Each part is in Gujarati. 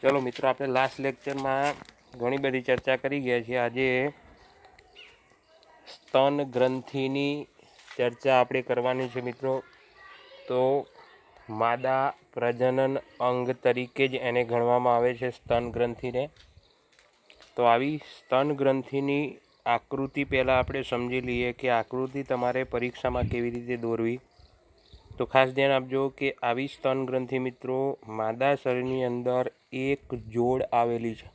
चलो मित्रों, આપણે લાસ્ટ લેક્ચરમાં ઘણી બધી ચર્ચા કરી ગયા છીએ। આજે સ્તન ગ્રંથિની ચર્ચા આપણે કરવાની છે મિત્રો। તો માદા પ્રજનન અંગ તરીકે જ એને ગણવામાં આવે છે સ્તન ગ્રંથિને। તો આવી સ્તન ગ્રંથિની આકૃતિ પહેલાં આપણે સમજી લઈએ કે આકૃતિ તમારે પરીક્ષામાં કેવી રીતે દોરવી। तो खास ध्यान आपजो कि आवी स्तन ग्रंथि मित्रों मादा शरीरनी अंदर एक जोड़ आवेली छे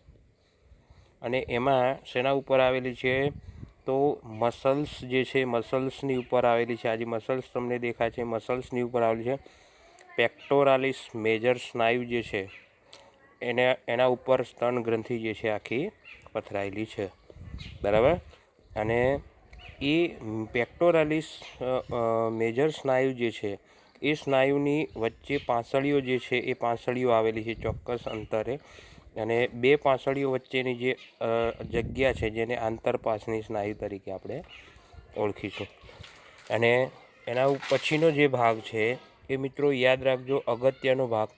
अने एमां शेना उपर आवेली छे तो मसल्स जे छे मसल्सनी उपर आवेली छे। आज मसल्स तमने देखाय छे, मसल्सनी उपर आवेली छे। पेक्टोरालिस मेजर स्नायु जे छे एना उपर स्तन ग्रंथि जे छे आखी पथरायेली छे, बराबर। अने ए पेक्टोरालिस मेजर स्नायु जे छे ए स्नायुनी वच्चे पांसळीओ जे छे ए पांसळीओ आवेली छे चोक्कस अंतरे अने बे पांसळीओ वच्चेनी जे जग्या छे जेने आंतरपासनी स्नायु तरीके आपणे ओळखीशुं। अने एना पछीनो जे भाग छे ए मित्रों याद राखजो अगत्यनो भाग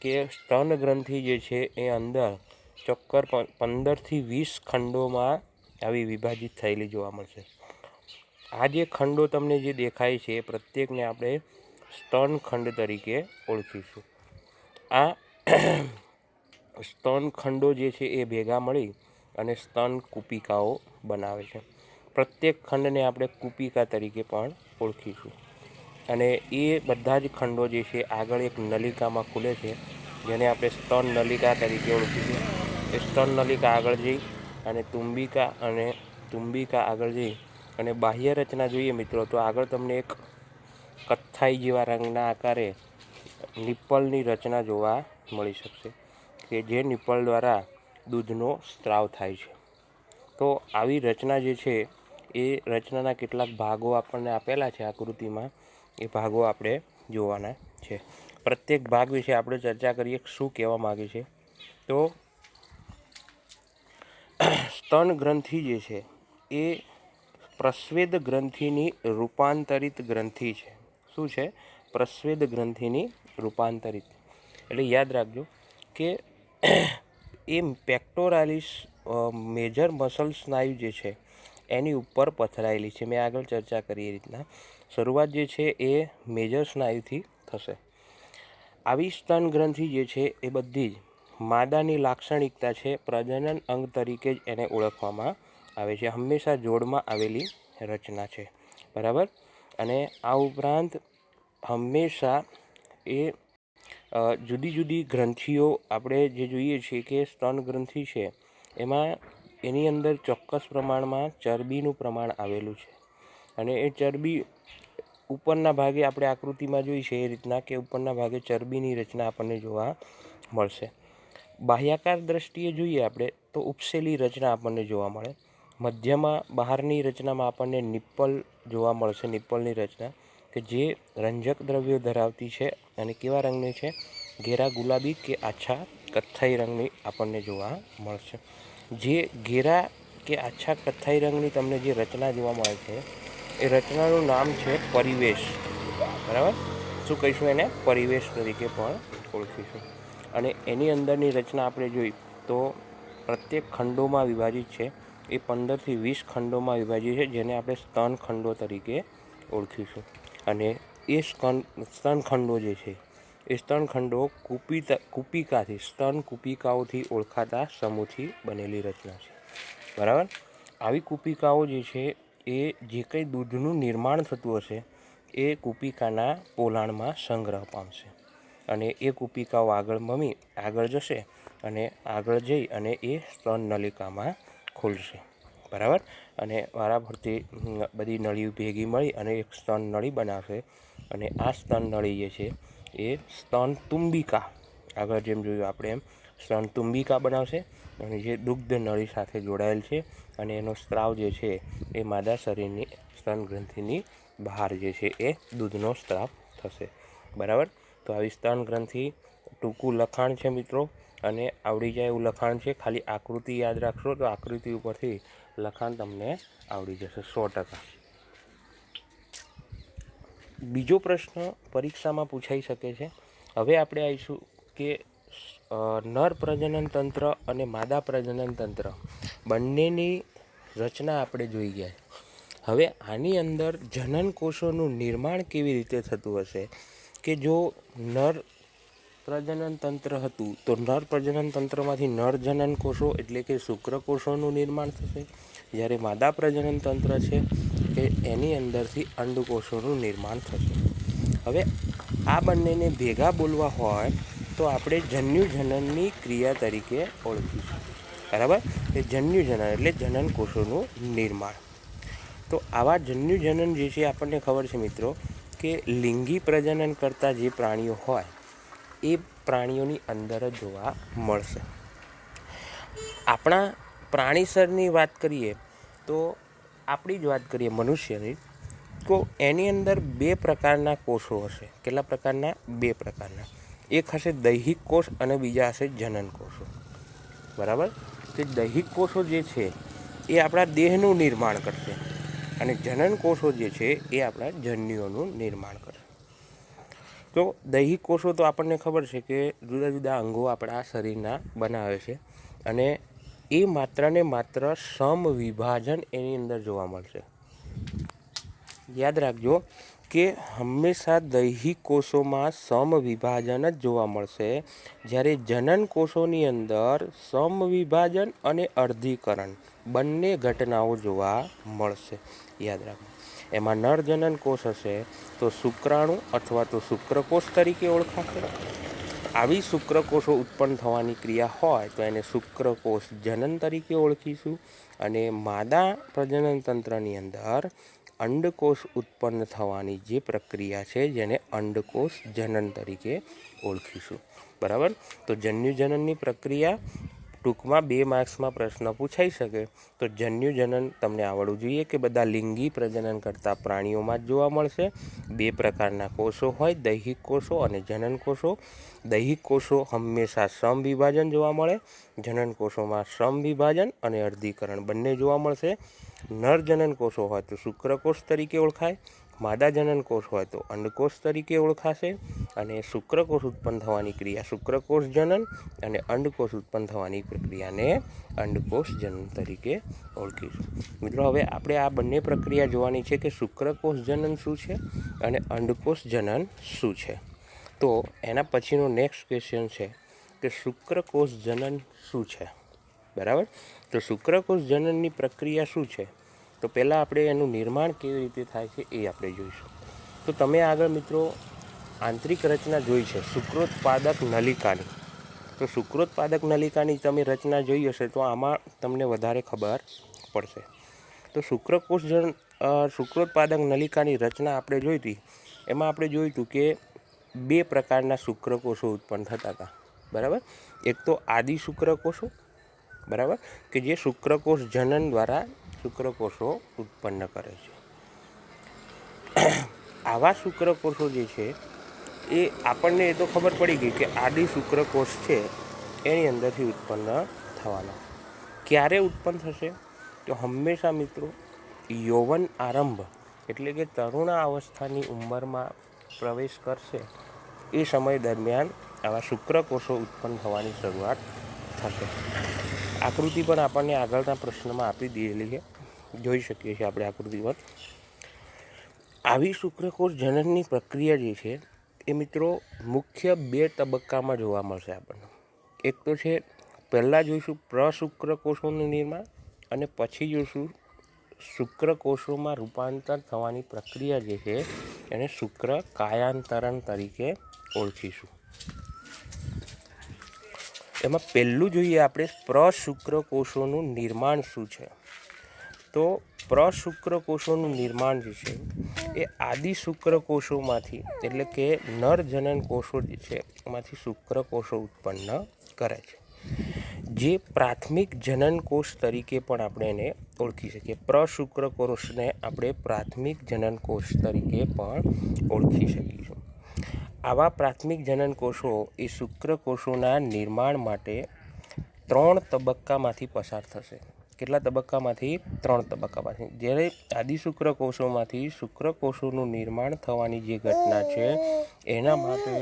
के स्तन ग्रंथि जे छे ए अंदर चक्कर 15 થી 20 खंडोमां आवी विभाजित थयेली जोवा मळशे। आ जे खंडो तमने जे देखाय छे प्रत्येकने आपणे स्तन खंड तरीके ओळखीशुं। आ स्तन खंडो जे छे ए भेगा मळी अने स्तन कूपिकाओ बनावे छे। प्रत्येक खंडने आपणे कूपिका तरीके पण ओळखीशुं। अने ए बधा ज खंडो जे छे आगळ एक नलिकामां खुले छे जेने आपणे स्तन नलिका तरीके ओळखीशुं। ए स्तन नलिका आगळ जई अने तुंबिका आगळ जई अने बाह्य रचना जोईए मित्रों तो आगळ तमने एक कत्थाई जेवा रंगना आकारे निप्पलनी रचना जोवा मळी शकशे के जे निप्पल द्वारा दूधनो स्त्राव थाय छे। तो आवी रचना जे छे ए रचनाना केटलाक भागो आपणने आपेला छे आकृतिमां, ए भागो आपणे जोवाना छे। प्रत्येक भाग विषे आपणे चर्चा करीए शुं कहेवा मागे छे। तो स्तन ग्रंथि जे छे ए प्रस्वेद ग्रंथिनी रूपांतरित ग्रंथि छे। शुं छे? प्रस्वेद ग्रंथिनी रूपांतरित। एटले याद राखजो के ए पेक्टोरालिस मेजर मसल स्नायु जे छे एनी उपर पथरायेली छे। मैं आगळ चर्चा करी ए रीतना शरूआत जे छे ए मेजर स्नायुथी थशे। आवी स्तन ग्रंथि जे छे ए बधी ज मादानी लाक्षणिकता छे, प्रजनन अंग तरीके ज एने ओळखवामां आवे छे। हमेशा जोड़मां आवेली रचना छे, बराबर। अने आ उपरांत हमेशा ए जुदी जुदी ग्रंथिओ आपणे जे जोईए छीए के स्तन ग्रंथि छे एमां एनी अंदर चोक्कस प्रमाणमां चरबीनुं प्रमाण आवेलुं छे अने ए चरबी उपरना भागे आपणे आकृतिमां जोई छे ए रीतना के उपरना भागे चरबीनी रचना आपणने जोवा मळशे। बाह्याकार दृष्टिए जोईए आपणे तो उपसेली रचना आपणने जोवा मळे। मध्यमां बहारनी रचनामां आपणने निप्पल जोवा मळशे, निप्पलनी रचना के जे रंजक द्रव्यो धरावती छे अने केवा रंगनी छे, घेरा गुलाबी के आछा कत्थाई रंगनी आपणने जोवा मळशे। जे घेरा के आछा कत्थाई रंगनी तमने जे रचना जोवा मळे छे ए रचनानुं नाम छे परिवेश, बराबर। शुं कहीशुं एने? परिवेश तरीके पण ओळखीशुं। अने एनी अंदरनी रचना आपणे जोई तो प्रत्येक खंडोमां विभाजित छे। ए 15 થી 20 खंडोमां विभाजित छे जेने आपणे स्तन खंडो तरीके ओळखीशुं। अने ए स्तन खंडो जे छे ए स्तन खंडो कूपिकाथी स्तन कूपिकाओथी ओळखाता समूहथी बनेली रचना छे, बराबर। आवी कूपिकाओ जे छे ए जे कंई दूधनुं निर्माण थतुं हशे ए कूपिकाना पोलाणमां संग्रह पामशे अने ए कूपिकाओ आगळ जशे अने आगळ जई अने ए स्तन नलिकामां खुलशे, बराबर। अने वाराफरती बधी नळीओ भेगी मळी अने एक स्तन नळी बनावशे अने आ स्तन नळी जे छे ए स्तन तुंबिका आगळ जेम जोयुं आपणे एम स्तन तुंबिका बनावशे अने जे दुग्ध नळी साथे जोडायेल छे अने एनो स्त्राव जे छे ए मादा शरीरनी स्तन ग्रंथिनी बहार जे छे ए दूधनो स्त्राव थशे, बराबर। तो आवी स्तन ग्रंथि टूंकું लखाण छे मित्रों अने आवड़ी जाय एवुं लखाण छे। खाली आकृति याद राखशो तो आकृति उपरथी लखाण तमने आवड़ी जशे 100%। बीजो प्रश्न परीक्षामां पूछाई शके छे। हवे आपणे आवीशुं के નર પ્રજનન તંત્ર અને માદા પ્રજનન તંત્ર બંનેની રચના આપણે જોઈ ગયા. હવે આની અંદર જનન કોષોનું નિર્માણ કેવી રીતે થતું હશે કે જો નર પ્રજનન તંત્ર હતું તો નર પ્રજનન તંત્રમાંથી નર જનન કોષો એટલે કે શુક્રકોષોનું નિર્માણ થશે, જ્યારે માદા પ્રજનન તંત્ર છે કે એની અંદરથી અંડકોષોનું નિર્માણ થશે. હવે આ બંનેને ભેગા બોલવા હોય તો આપણે જન્યુજનનની ક્રિયા તરીકે ઓળખીશું. બરાબર, એ જન્યુજનન એટલે જનન કોષોનું નિર્માણ. તો આવા જન્યુજનન જે છે આપણને ખબર છે મિત્રો કે લિંગી પ્રજનન કરતા જે પ્રાણીઓ હોય એ પ્રાણીઓની અંદર જ જોવા મળશે. આપણા પ્રાણીસરની વાત કરીએ તો આપણી જ વાત કરીએ મનુષ્યની, તો એની અંદર 2 પ્રકારના કોષો હશે. કેટલા પ્રકારના? 2 પ્રકારના. એક હશે દૈહિક કોષ અને બીજા હશે જનન કોષો. બરાબર, તે દૈહિક કોષો જે છે એ આપણા દેહનું નિર્માણ કરશે અને જનન કોષો જે છે એ આપણા જન્યુઓનું નિર્માણ કરશે. તો દૈહિક કોષો તો આપણને ખબર છે કે જુદા જુદા અંગો આપણા શરીરના બનાવે છે અને એ માત્ર ને માત્ર સમવિભાજન એની અંદર જોવા મળશે. યાદ રાખજો કે હંમેશા દૈહિક કોષોમાં સમવિભાજન જ જોવા મળશે, જ્યારે જનન કોષોની અંદર સમવિભાજન અને અર્ધીકરણ બંને ઘટનાઓ જોવા મળશે. યાદ રાખજો. એમાં નર જનન કોષ હશે તો શુક્રાણુ અથવા તો શુક્રકોષ તરીકે ઓળખાશે. આવી શુક્રકોષો ઉત્પન્ન થવાની ક્રિયા હોય તો એને શુક્રકોષ જનન તરીકે ઓળખીશું. અને માદા પ્રજનન તંત્રની અંદર અંડકોષ ઉત્પન્ન થવાની જે પ્રક્રિયા છે જેને અંડકોષ જનન તરીકે ઓળખીશું. બરાબર, તો જન્યુજનનની પ્રક્રિયા ટૂંકમાં 2 માર્ક્સમાં પ્રશ્ન પૂછાઈ શકે તો જન્યુજનન તમને આવડવું જોઈએ કે બધા લિંગી પ્રજનન કરતા પ્રાણીઓમાં જ જોવા મળશે. 2 પ્રકારના કોષો હોય, દૈહિક કોષો અને જનન કોષો. દૈહિક કોષો હંમેશા સમવિભાજન જોવા મળે, જનન કોષોમાં સમવિભાજન અને અર્ધીકરણ બંને જોવા મળશે. નર જનન કોષો હોય તો શુક્રકોષ તરીકે ઓળખાય, માદા જનન કોષ હોય તો અંડકોષ તરીકે ઓળખાશે. અને શુક્રકોષ ઉત્પન્ન થવાની ક્રિયા શુક્રકોષ જનન અને અંડકોષ ઉત્પન્ન થવાની પ્રક્રિયાને અંડકોષ જનન તરીકે ઓળખીશું. મિત્રો, હવે આપણે આ બંને પ્રક્રિયા જોવાની છે કે શુક્રકોષ જનન શું છે અને અંડકોષ જનન શું છે. તો એના પછીનો નેક્સ્ટ ક્વેશ્ચન છે કે શુક્રકોષ જનન શું છે. બરાબર, તો શુક્રકોષ જનનની પ્રક્રિયા શું છે તો પહેલાં આપણે એનું નિર્માણ કેવી રીતે થાય છે એ આપણે જોઈશું. તો તમે આગળ મિત્રો આંતરિક રચના જોઈ છે શુક્રોત્પાદક નલિકાની. તો શુક્રોત્પાદક નલિકાની તમે રચના જોઈ હશે તો આમાં તમને વધારે ખબર પડશે. તો શુક્રોત્પાદક નલિકાની રચના આપણે જોઈ હતી, એમાં આપણે જોયું હતું કે 2 પ્રકારના શુક્રકોષો ઉત્પન્ન થતા હતા. બરાબર, એક તો આદિ શુક્રકોષો, બરાબર, કે જે શુક્રકોષ જનન દ્વારા શુક્રકોષો ઉત્પન્ન કરે છે. આવા શુક્રકોષો જે છે એ આપણને એ તો ખબર પડી ગઈ કે આદિ શુક્રકોષ છે એની અંદરથી ઉત્પન્ન થવાના. ક્યારે ઉત્પન્ન થશે તો હંમેશા મિત્રો યૌવન આરંભ એટલે કે તરુણા અવસ્થાની ઉંમરમાં પ્રવેશ કરશે એ સમય દરમિયાન આવા શુક્રકોષો ઉત્પન્ન થવાની શરૂઆત થશે. આકૃતિ પણ આપણને આગળના પ્રશ્નમાં આપી દીધેલી છે, જોઈ શકીએ છીએ આપણે આકૃતિ પર. આવી શુક્રકોષ જનનની પ્રક્રિયા જે છે એ મિત્રો મુખ્ય 2 તબક્કામાં જોવા મળશે આપણને. એક તો છે પહેલાં જોઈશું પ્રશુક્રકોષોનું નિર્માણ અને પછી જોઈશું શુક્રકોષોમાં રૂપાંતર થવાની પ્રક્રિયા જે છે એને શુક્ર કાયાંતરણ તરીકે ઓળખીશું. એમાં પહેલું જોઈએ આપણે પ્રશુક્રકોષોનું નિર્માણ શું છે. તો પ્રશુક્રકોષોનું નિર્માણ જે છે એ આદિ શુક્રકોષોમાંથી એટલે કે નર જનન કોષો જે છે એમાંથી શુક્રકોષો ઉત્પન્ન કરે છે, જે પ્રાથમિક જનન કોષ તરીકે પણ આપણે એને ઓળખી શકીએ. પ્રશુક્રકોષને આપણે પ્રાથમિક જનન કોષ તરીકે પણ ઓળખી શકીશું. આવા પ્રાથમિક જનન કોષો એ શુક્રકોષોના નિર્માણ માટે 3 તબક્કામાંથી પસાર થશે. કેટલા તબક્કામાંથી? 3 તબક્કામાંથી. જ્યારે આદિ શુક્રકોષોમાંથી શુક્રકોષોનું નિર્માણ થવાની જે ઘટના છે એના માટે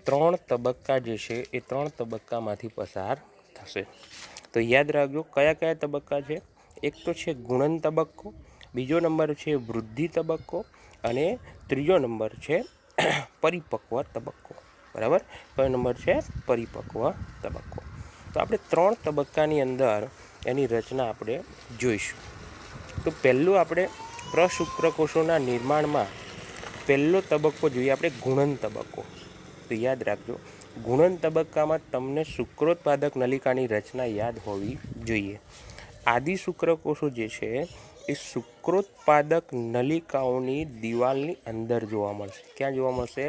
3 તબક્કા જે છે એ 3 તબક્કામાંથી પસાર થશે. તો યાદ રાખજો કયા કયા તબક્કા છે. એક તો છે ગુણન તબક્કો, બીજો નંબર છે વૃદ્ધિ તબક્કો અને ત્રીજો નંબર છે પરિપક્વ તબક્કો. બરાબર, કયો નંબર છે? પરિપક્વ તબક્કો. તો આપણે 3 તબક્કાની અંદર એની રચના આપણે જોઈશું. તો પહેલું આપણે પ્રશુક્રકોષોના નિર્માણમાં પહેલો તબક્કો જોઈએ આપણે ગુણન તબક્કો. તો યાદ રાખજો ગુણન તબક્કામાં તમને શુક્રોત્પાદક નલિકાની રચના યાદ હોવી જોઈએ. આદિ શુક્રકોષો જે છે એ શુક્રોત્પાદક નલિકાઓની દિવાલની અંદર જોવા મળશે. ક્યાં જોવા મળશે?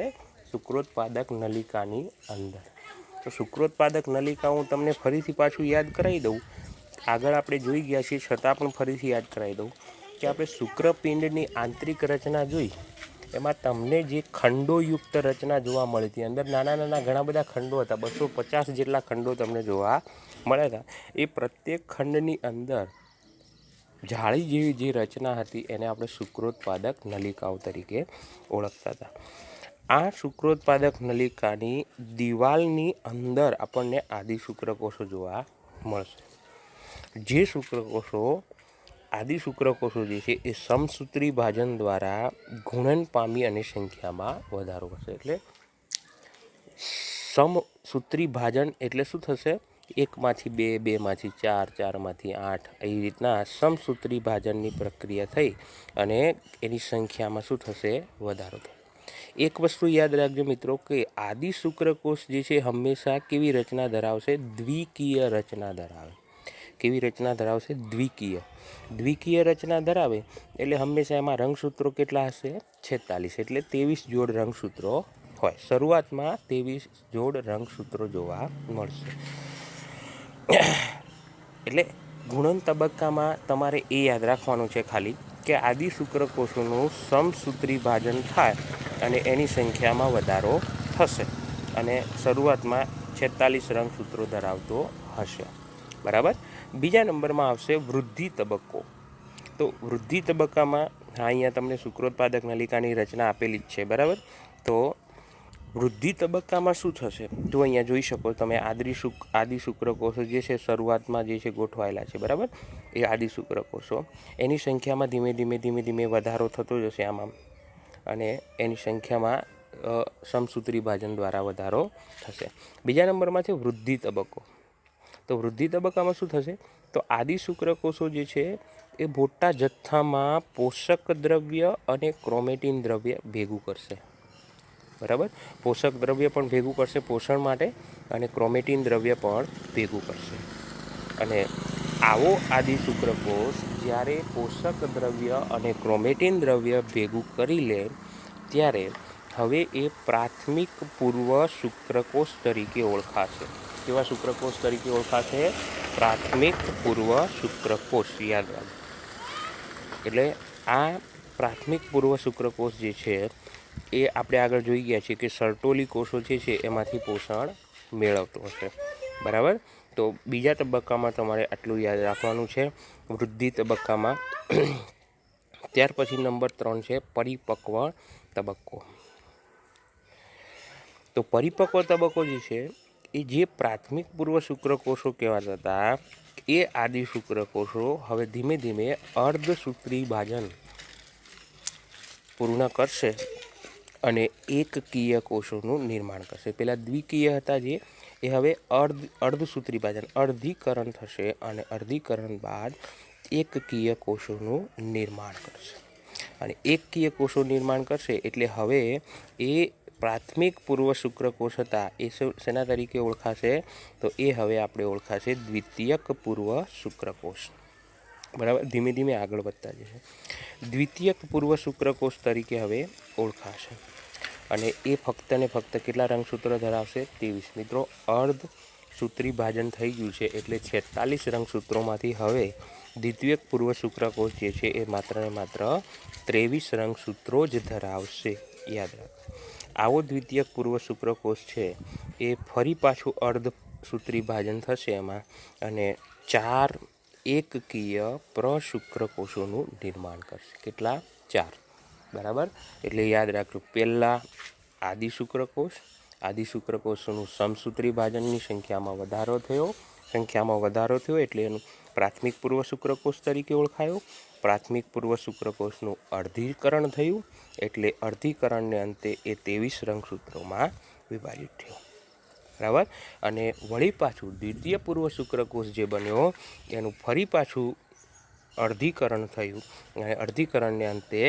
શુક્રોત્પાદક નલિકાની અંદર. તો શુક્રોત્પાદક નલિકા હું તમને ફરીથી પાછું યાદ કરાવી દઉં. આગળ આપણે જોઈ ગયા છીએ છતાં પણ ફરીથી યાદ કરાવી દઉં કે આપણે શુક્રપિંડની આંતરિક રચના જોઈ, એમાં તમને જે ખંડોયુક્ત રચના જોવા મળી હતી. અંદર નાના નાના ઘણા બધા ખંડો હતા, 250 જેટલા ખંડો તમને જોવા મળ્યા હતા. એ પ્રત્યેક ખંડની અંદર જાળી જેવી જે રચના હતી એને આપણે શુક્રોત્પાદક નલિકાઓ તરીકે ઓળખતા હતા. આ શુક્રોત્પાદક નલિકાની દિવાલની અંદર આપણને આદિ શુક્રકોષો જોવા મળશે. જે શુક્રકોષો આદિ શુક્રકોષો જે છે એ સમસૂત્રી ભાજન દ્વારા ગુણન પામી અને સંખ્યામાં વધારો કરશે. એટલે સમસૂત્રી ભાજન એટલે શું થશે? 1માંથી 2, 2માંથી 4, 4માંથી 8 એ રીતના સમસૂત્રી ભાજનની પ્રક્રિયા થઈ અને એની સંખ્યામાં શું થશે? વધારો થશે. એક વસ્તુ યાદ રાખજો મિત્રો કે આદિ શુક્રકોષ જે છે હંમેશા કેવી રચના ધરાવશે? દ્વિકીય રચના ધરાવે. કેવી રચના ધરાવશે? દ્વિકીય. દ્વિકીય રચના ધરાવે એટલે હંમેશા એમાં રંગસૂત્રો કેટલા હશે? 46. એટલે 23 જોડ રંગસૂત્રો હોય. શરૂઆતમાં 23 જોડ રંગસૂત્રો જોવા મળશે. એટલે ગુણન તબક્કામાં તમારે એ યાદ રાખવાનું છે ખાલી કે આદિ શુક્રકોષોનું સમસૂત્રી ભાજન થાય અને એની સંખ્યામાં વધારો થશે અને શરૂઆતમાં 46 રંગસૂત્રો ધરાવતો હશે. બરાબર. બીજા નંબરમાં આવશે વૃદ્ધિ તબક્કો. તો વૃદ્ધિ તબક્કામાં અહીંયા તમને શુક્રોત્પાદક નલિકાની રચના આપેલી જ છે. બરાબર. તો વૃદ્ધિ તબક્કામાં શું થશે? તો અહીંયા જોઈ શકો તમે આદિ શુક્રકોષો જે છે શરૂઆતમાં જે છે ગોઠવાયેલા છે. બરાબર. એ આદિ શુક્રકોષો એની સંખ્યામાં ધીમે ધીમે વધારો થતો જશે આમાં અને એની સંખ્યામાં સમસૂત્રી ભાજન દ્વારા વધારો થશે. બીજા નંબરમાં છે વૃદ્ધિ તબક્કો. તો વૃદ્ધિ તબક્કામાં શું થશે? તો આદિ શુક્રકોષો જે છે એ મોટા જથ્થામાં પોષક દ્રવ્ય અને ક્રોમેટિન દ્રવ્ય ભેગું કરશે. બરાબર. પોષક દ્રવ્ય પણ ભેગું કરશે પોષણ માટે અને ક્રોમેટિન દ્રવ્ય પણ ભેગું કરશે. અને આવો આદિ શુક્રકોષ જ્યારે પોષક દ્રવ્ય અને ક્રોમેટિન દ્રવ્ય ભેગું કરી લે ત્યારે હવે એ પ્રાથમિક પૂર્વ શુક્રકોષ તરીકે ઓળખાશે. કેવા શુક્રકોષ તરીકે ઓળખાશે? પ્રાથમિક પૂર્વ શુક્રકોષ. યાદ રાખો. એટલે આ પ્રાથમિક પૂર્વ શુક્રકોષ જે છે એ આપણે આગળ જોઈ ગયા છીએ કે સર્ટોલી કોષો જે છે એમાંથી પોષણ મેળવતો હશે. બરાબર. તો બીજા તબક્કામાં તમારે આટલું યાદ રાખવાનું છે વૃદ્ધિ તબક્કામાં. ત્યાર પછી નંબર 3 છે પરિપક્વ તબક્કો. તો પરિપક્વ તબક્કો જે છે એ જે પ્રાથમિક પૂર્વ શુક્રકોષો કહેવાતા હતા એ આદિ શુક્રકોષો હવે ધીમે ધીમે અર્ધસૂત્રી ભાજન પૂર્ણ કરશે અને એકકીય કોષોનું નિર્માણ કરશે. પહેલાં દ્વિકીય હતા જે એ હવે અર્ધસૂત્રી ભાજન અર્ધીકરણ થશે અને અર્ધીકરણ બાદ એકકીય કોષોનું નિર્માણ કરશે. અને એકકીય કોષો નિર્માણ કરશે એટલે હવે એ પ્રાથમિક પૂર્વ શુક્રકોષ હતા એ શેના તરીકે ઓળખાશે? તો એ હવે આપણે ઓળખાશે દ્વિતીયક પૂર્વ શુક્રકોષ. બરાબર. ધીમે ધીમે આગળ વધતા જશે. દ્વિતીયક પૂર્વ શુક્રકોષ તરીકે હવે ઓળખાશે અને એ ફક્ત ને ફક્ત કેટલા રંગસૂત્રો ધરાવશે? 23. મિત્રો અર્ધસૂત્રી ભાજન થઈ ગયું છે એટલે 46 રંગસૂત્રોમાંથી હવે દ્વિતીયક પૂર્વ શુક્રકોષ જે છે એ માત્ર ને માત્ર 23 રંગસૂત્રો જ ધરાવશે. યાદ રાખો. આવો દ્વિતીયક પૂર્વ શુક્રકોષ છે એ ફરી પાછું અર્ધસૂત્રી ભાજન થશે એમાં અને 4 એકકીય પ્રશુક્રકોષોનું નિર્માણ કરશે. કેટલા? 4. બરાબર. એટલે યાદ રાખજો પહેલા આદિ શુક્રકોષ, આદિ શુક્રકોષોનું સમસૂત્રી ભાજનની સંખ્યામાં વધારો થયો એટલે એનું પ્રાથમિક પૂર્વ શુક્રકોષ તરીકે ઓળખાયો. પ્રાથમિક પૂર્વ શુક્રકોષનું અર્ધીકરણ થયું એટલે અર્ધીકરણને અંતે એ 23 રંગસૂત્રોમાં વિભાજિત થયો. બરાબર. અને વળી પાછું દ્વિતીય પૂર્વ શુક્રકોષ જે બન્યો એનું ફરી પાછું અર્ધીકરણ થયું અને અર્ધીકરણને અંતે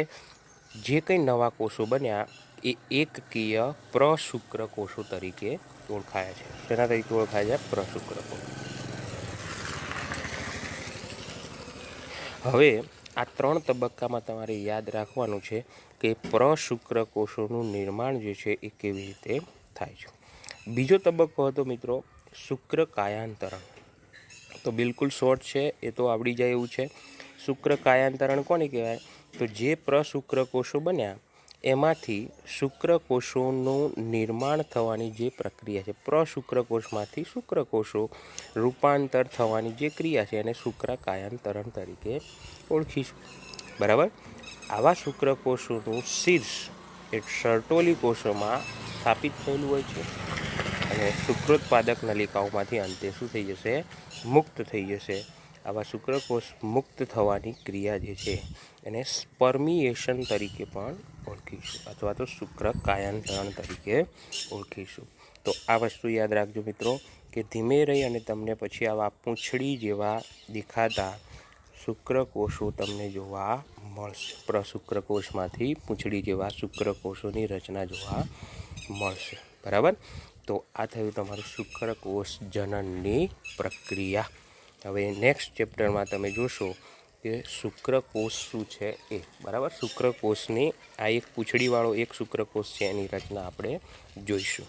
જે કંઈ નવા કોષો બન્યા એ એકકીય પ્રશુક્રકોષો તરીકે ઓળખાયા છે. તેના તરીકે ઓળખાય છે પ્રશુક્રકોષ. હવે આ 3 તબક્કામાં તમારે યાદ રાખવાનું છે કે પ્રશુક્રકોષોનું નિર્માણ જે છે એ કેવી રીતે થાય છે. બીજો તબક્કો હતો મિત્રો શુક્ર કાયાંતરણ. તો બિલકુલ શોર્ટ છે, એ તો આવડી જાય એવું છે. શુક્ર કાયાંતરણ કોને કહેવાય? તો જે પ્રશુક્રકોષો બન્યા એમાંથી શુક્રકોષોનું નિર્માણ થવાની જે પ્રક્રિયા છે, પ્રશુક્રકોષમાંથી શુક્રકોષો રૂપાંતર થવાની જે ક્રિયા છે એને શુક્ર કાયાંતરણ તરીકે ઓળખીશું. બરાબર. આવા શુક્રકોષોનું શીર્ષ એ સર્ટોલી કોષોમાં સ્થાપિત થયેલું હોય છે અને શુક્રોત્પાદક નલિકાઓમાંથી અંતે શું થઈ જશે? મુક્ત થઈ જશે. આવા શુક્રકોષ મુક્ત થવાની ક્રિયા જે છે એને સ્પર્મિએશન તરીકે પણ ઓળખીશું અથવા તો શુક્ર કાયાંતરણ તરીકે ઓળખીશું. તો આ વસ્તુ યાદ રાખજો મિત્રો કે ધીમે રહી અને તમને પછી આવા પૂંછડી જેવા દેખાતા શુક્રકોષો તમને જોવા મળશે. પ્રશુક્રકોષમાંથી પૂંછડી જેવા શુક્રકોષોની રચના જોવા મળશે. બરાબર. તો આ થયું તમારું શુક્રકોષ જનનની પ્રક્રિયા. હવે નેક્સ્ટ ચેપ્ટરમાં તમે જોશો કે શુક્રકોષ શું છે એ. બરાબર. શુક્રકોષની આ એક પૂંછડીવાળો એક શુક્રકોષ છે, એની રચના આપણે જોઈશું.